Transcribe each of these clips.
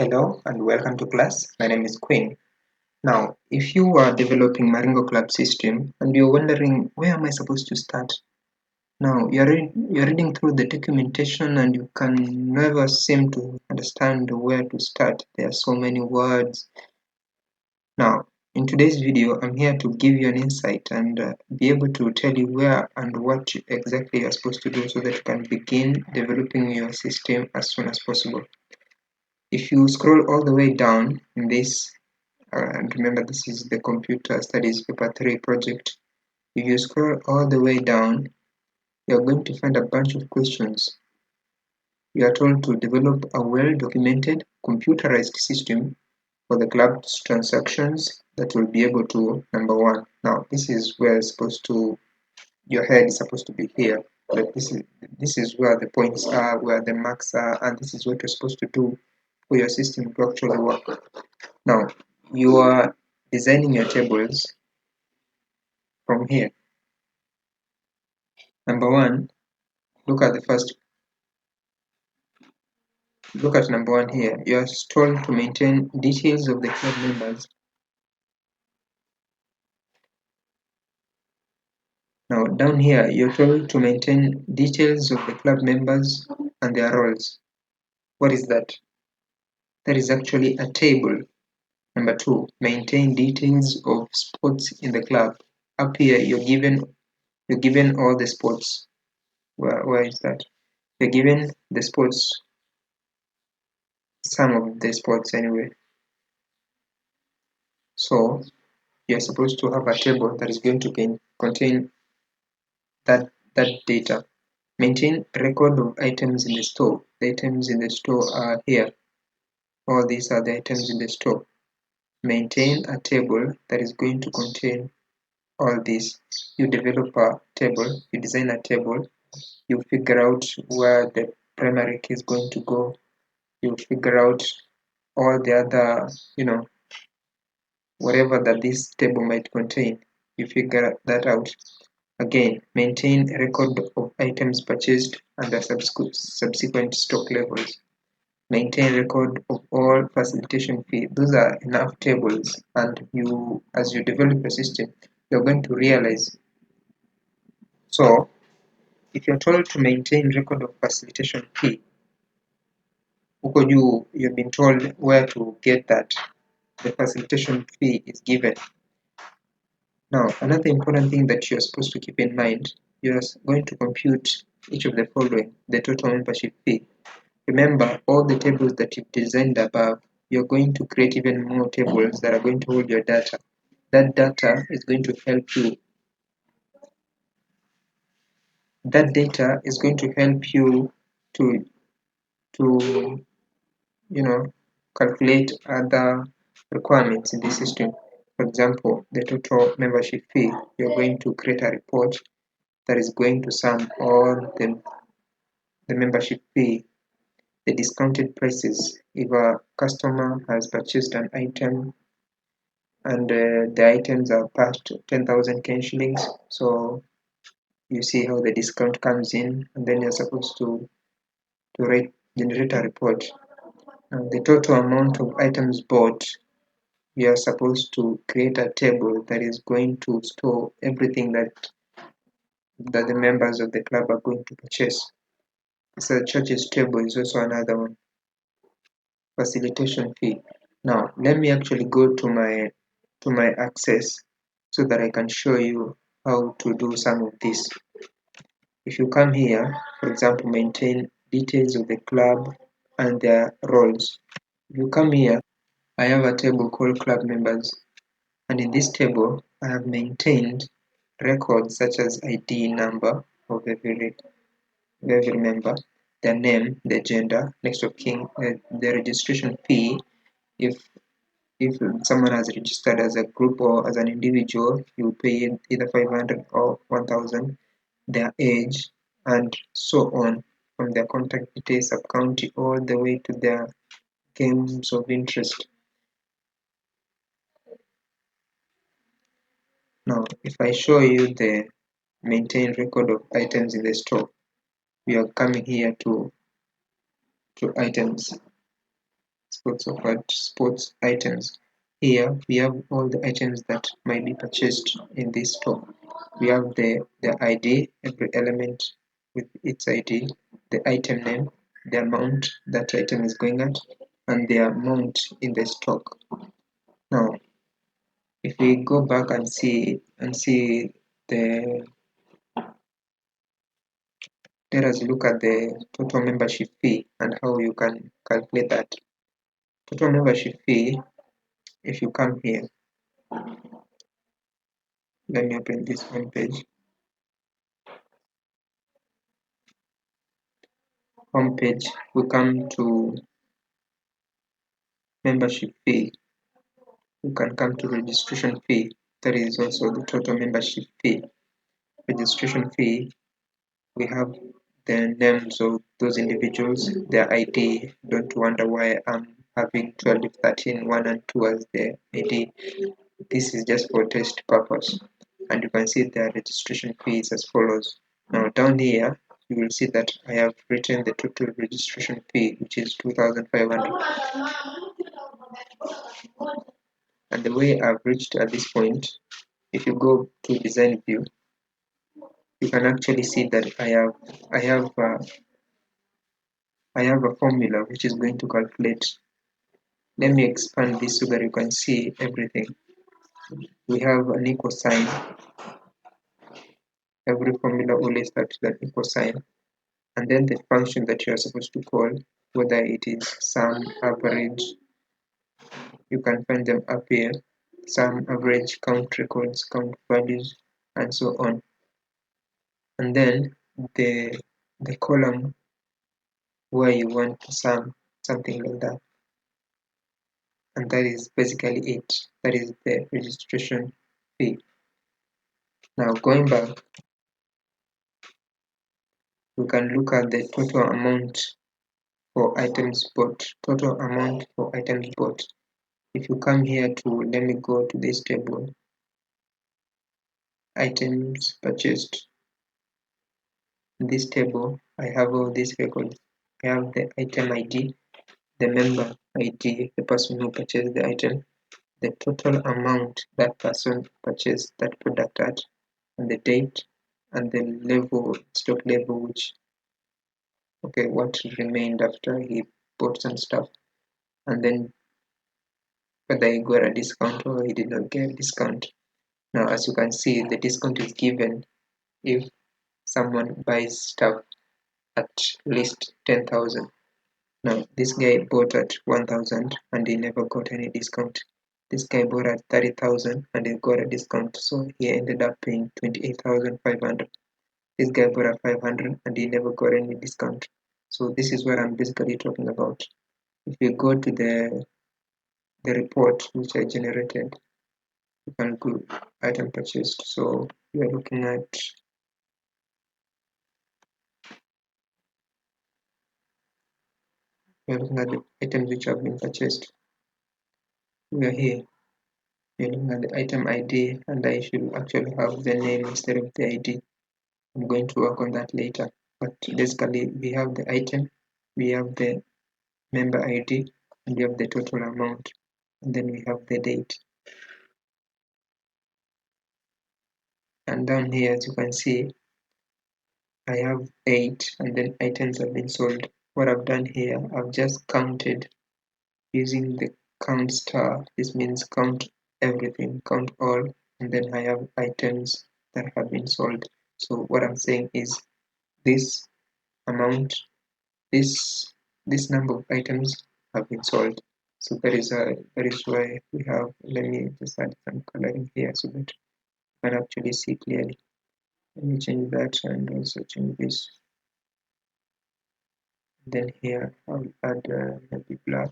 Hello and welcome to class. My name is Queen. Now, if you are developing Maringo Club system and you're wondering where am I supposed to start? Now, you're reading through the documentation and you can never seem to understand where to start. There are so many words. Now, in today's video, I'm here to give you an insight and be able to tell you where and what exactly you're supposed to do so that you can begin developing your system as soon as possible. If you scroll all the way down in this, and remember this is the computer studies paper 3 project, if you scroll all the way down, you're going to find a bunch of questions. You are told to develop a well-documented computerized system for the club's transactions that will be able to, number one. Now this is where it's supposed to, your head is supposed to be here, but this is where the points are, where the marks are, and this is what you're supposed to do for your system to actually work. Now, you are designing your tables from here. Number one, look at number one here. You are told to maintain details of the club members. Now, down here, you're told to maintain details of the club members and their roles. What is that? That is actually a table. Number two, maintain details of sports in the club. Up here, you're given all the sports. Where is that? You're given the sports, some of the sports anyway. So you're supposed to have a table that is going to contain that data. Maintain record of items in the store. The items in the store are here. All these are the items in the store. Maintain a table that is going to contain all this. You develop a table, you design a table, you figure out where the primary key is going to go, you figure out all the other, whatever that this table might contain, you figure that out. Again, maintain a record of items purchased and their subsequent stock levels. Maintain record of all facilitation fee. Those are enough tables, and as you develop a system, you're going to realize. So, if you're told to maintain record of facilitation fee, you've been told where to get that. The facilitation fee is given. Now, another important thing that you're supposed to keep in mind, you're going to compute each of the following: the total membership fee. Remember, all the tables that you've designed above, you're going to create even more tables that are going to hold your data. That data is going to help you. That data is going to help you to to calculate other requirements in the system. For example, the total membership fee. You're going to create a report that is going to sum all the membership fee, the discounted prices. If a customer has purchased an item and the items are past 10,000 Ken shillings, so you see how the discount comes in, and then you're supposed to generate a report. The total amount of items bought, you are supposed to create a table that is going to store everything that the members of the club are going to purchase. So the churches table is also another one. Facilitation fee. Now let me actually go to my access so that I can show you how to do some of this. If you come here, for example, maintain details of the club and their roles. If you come here, I have a table called club members, and in this table I have maintained records such as ID number of every member, their name, their gender, next of kin, the registration fee. If someone has registered as a group or as an individual, you pay either 500 or 1000, their age, and so on, from their contact details, sub county, all the way to their games of interest. Now, if I show you the maintain record of items in the store, we are coming here to items. sports items. Here we have all the items that might be purchased in this store. We have the ID, every element with its ID, the item name, the amount that item is going at, and the amount in the stock. Now, if we go back and see the let us look at the total membership fee and how you can calculate that. Total membership fee, if you come here, let me open this home page. Home page, we come to membership fee. You can come to registration fee. That is also the total membership fee. Registration fee, we have the names of those individuals, their ID. Don't wonder why I'm having 12, 13, 1 and 2 as the ID. This is just for test purpose. And you can see the registration fee is as follows. Now down here, you will see that I have written the total registration fee, which is 2,500. And the way I've reached at this point, if you go to design view, you can actually see that I have I have a formula which is going to calculate. Let me expand this so that you can see everything. We have an equal sign. Every formula always starts with an equal sign. And then the function that you are supposed to call, whether it is sum, average, you can find them up here. Sum, average, count records, count values, and so on. And then the the column where you want to sum, something like that. And that is basically it. That is the registration fee. Now going back, we can look at the total amount for items bought. Total amount for items bought. If you come here to, let me go to this table, items purchased. In this table, I have all these records. I have the item ID, the member ID, the person who purchased the item, the total amount that person purchased that product at, and the date, and the level, stock level, which, okay, what remained after he bought some stuff, and then whether he got a discount or he did not get a discount. Now, as you can see, the discount is given if someone buys stuff at least 10,000. Now, this guy bought at 1,000 and he never got any discount. This guy bought at 30,000 and he got a discount, so he ended up paying 28,500. This guy bought at 500 and he never got any discount. So this is what I'm basically talking about. If you go to the report which I generated, you can go item purchased. So we are looking at the items which have been purchased. We are here. We are looking at the item ID, and I should actually have the name instead of the ID. I'm going to work on that later. But basically, we have the item, we have the member ID, and we have the total amount, and then we have the date. And down here, as you can see, I have 8, and then items have been sold. What I've done here, I've just counted using the count star. This means count everything, count all, and then I have items that have been sold. So what I'm saying is this amount, this number of items have been sold. So that is why we have, let me just add some coloring here so that you can actually see clearly. Let me change that and also change this. Then here I'll add maybe black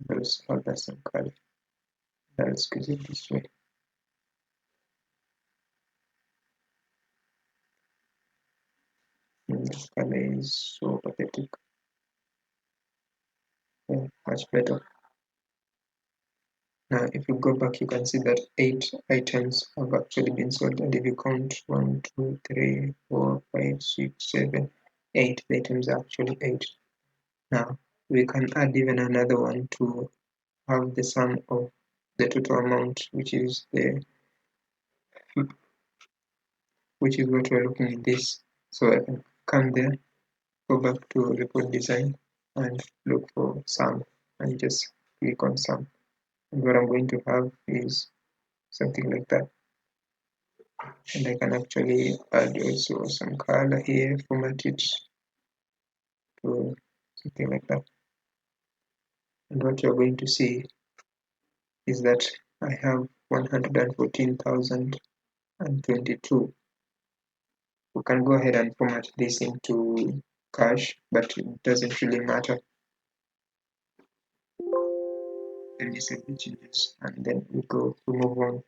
and also add some color. Let's use it this way. And this color is so pathetic. Yeah, much better. Now, if you go back, you can see that 8 items have actually been sold. And if you count 1, 2, 3, 4, 5, 6, 7, 8, the items are actually 8. Now, We can add even another one to have the sum of the total amount, which is what we're looking at this. So I can come there, go back to report design and look for sum and just click on sum. And what I'm going to have is something like that. And I can actually add also some color here, format it to something like that. And what you're going to see is that I have 114,022. We can go ahead and format this into cash, but it doesn't really matter. Let me save the changes and then we move on.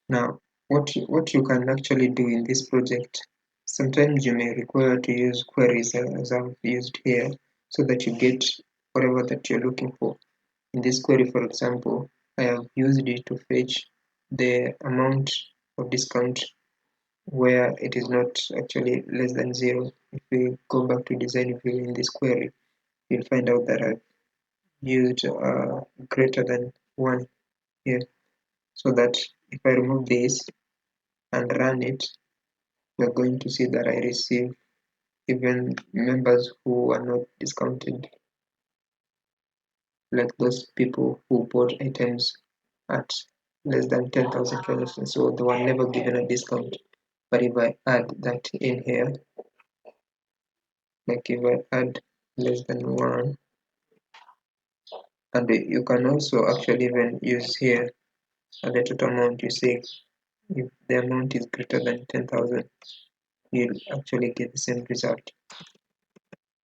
Now, what you can actually do in this project, sometimes you may require to use queries as I've used here, so that you get whatever that you're looking for. In this query, for example, I have used it to fetch the amount of discount where it is not actually less than 0. If we go back to design view in this query, you'll find out that I've used greater than 1 here, so that if I remove this and run it, we're going to see that I receive even members who are not discounted, like those people who bought items at less than 10,000 transactions, so they were never given a discount. But if I add that in here, like if I add less than 1, and you can also actually even use here at the total amount, you say if the amount is greater than 10,000, you'll actually get the same result.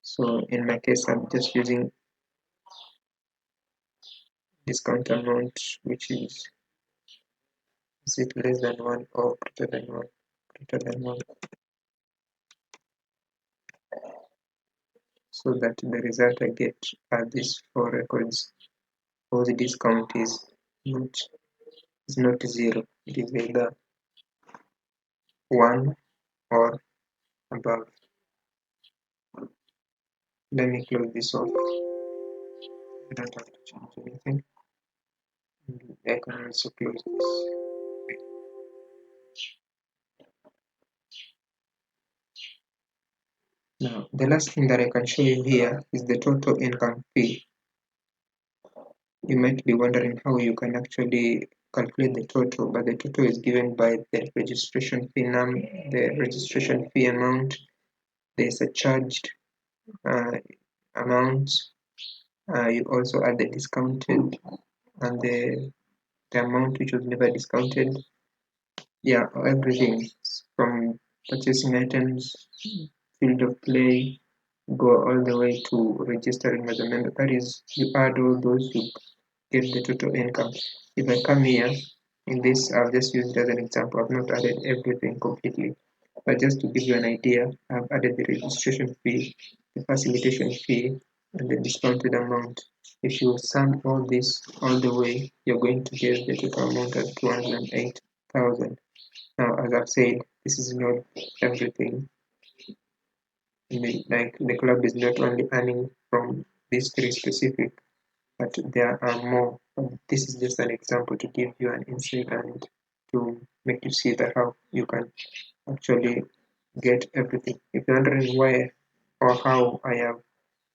So in my case, I'm just using discount amount, which is it less than 1 or greater than 1? Greater than 1. So that the result I get are these 4 records. Whose discount not is not 0. It is either 1 or above. Let me close this off. I don't have to change anything. I can also close this. Now, the last thing that I can show you here is the total income fee. You might be wondering how you can actually calculate the total, but the total is given by the registration fee the registration fee amount, the surcharged uh, amount. You also add the discounted and the amount which was never discounted. Yeah, everything from purchasing items, field of play, go all the way to registering as a member. That is, you add all those, you get the total income. If I come here, in this, I've just used it as an example. I've not added everything completely. But just to give you an idea, I've added the registration fee, the facilitation fee, and the discounted amount. If you sum all this all the way, you're going to get the total amount at 208,000. Now, as I've said, this is not everything. Like the club is not only earning from these three specific, but there are more. This is just an example to give you an insight and to make you see that how you can actually get everything. If you're wondering why or how I have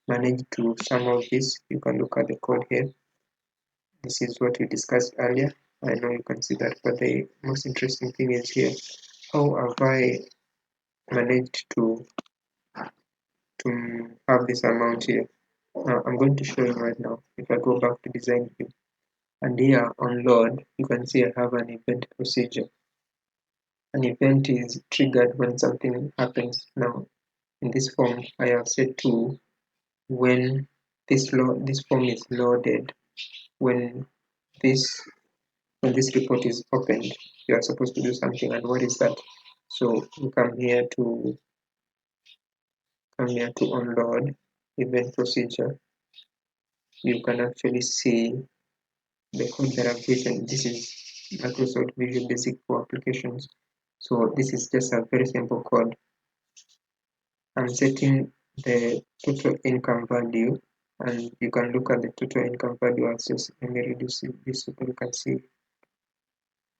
managed to sum all this, you can look at the code here. This is what we discussed earlier. I know you can see that, but the most interesting thing is here. How have I managed to have this amount here? I'm going to show you right now. If I go back to design view, and here on load, you can see I have an event procedure. An event is triggered when something happens. Now, in this form, I have set to when this form is loaded, when this when this report is opened, you are supposed to do something. And what is that? So you come here to unload event procedure. You can actually see the code that I've written. This is Microsoft Visual Basic for applications. So this is just a very simple code. I'm setting the total income value, and you can look at the total income value access. Let me reduce this so that you can see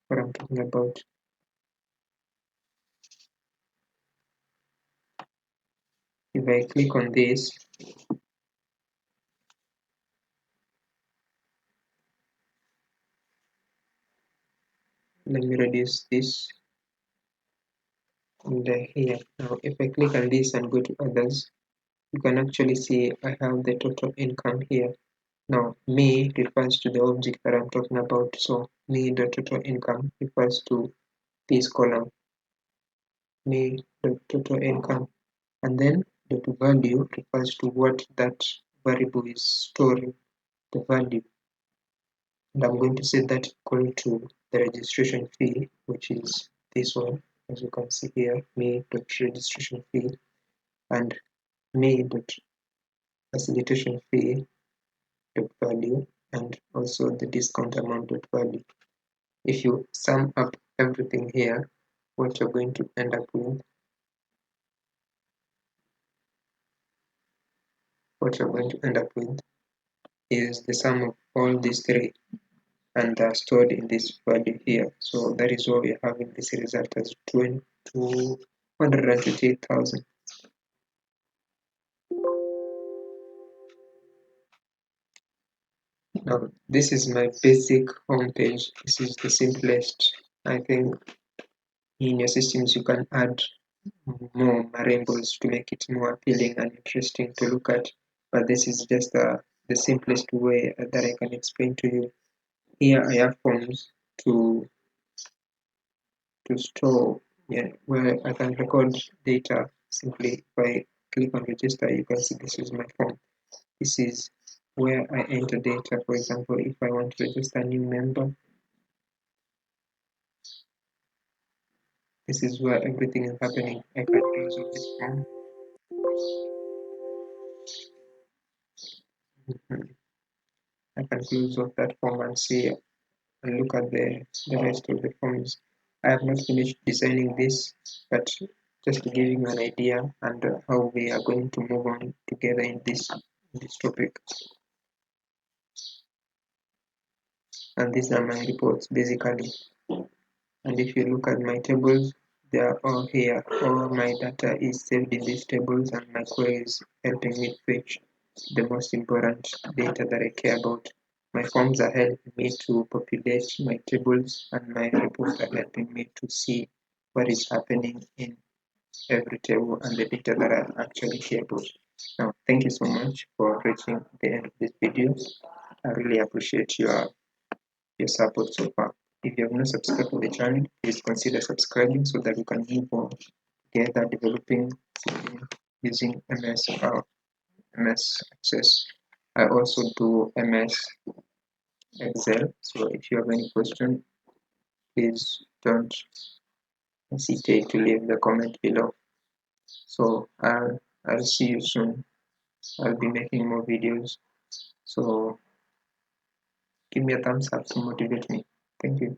what I'm talking about. If I click on this, let me reduce this and here. Now, if I click on this and go to others, you can actually see I have the total income here. Now, me refers to the object that I'm talking about. So, me the total income refers to this column, me the total income. And then the value refers to what that variable is storing, the value. And I'm going to set that equal to the registration fee, which is this one, as you can see here, me dot registration fee and me dot facilitation fee dot value, and also the discount amount dot value. If you sum up everything here, what you're going to end up with, is the sum of all these three, and they are stored in this value here. So that is why we're having this result as 228,000. Now, this is my basic home page. This is the simplest. I think in your systems you can add more Marimbos to make it more appealing and interesting to look at. But this is just the simplest way that I can explain to you. Here I have forms to store, yeah, where I can record data. Simply if I click on register, you can see this is my form. This is where I enter data. For example, if I want to register a new member, this is where everything is happening. I can close off this form. I can close off that form and see and look at the rest of the forms. I have not finished designing this, but just to give you an idea and how we are going to move on together in this topic. And these are my reports basically. And if you look at my tables, they are all here. All my data is saved in these tables, and my query is helping me fetch the most important data that I care about. My forms are helping me to populate my tables, and my reports are helping me to see what is happening in every table and the data that I actually care about. Now, thank you so much for reaching the end of this video. I really appreciate your support so far. If you have not subscribed to the channel, please consider subscribing so that we can move on together developing using MS Access. I also do MS Excel, so if you have any question, please don't hesitate to leave the comment below. So I'll see you soon. I'll be making more videos. So give me a thumbs up to motivate me. Thank you.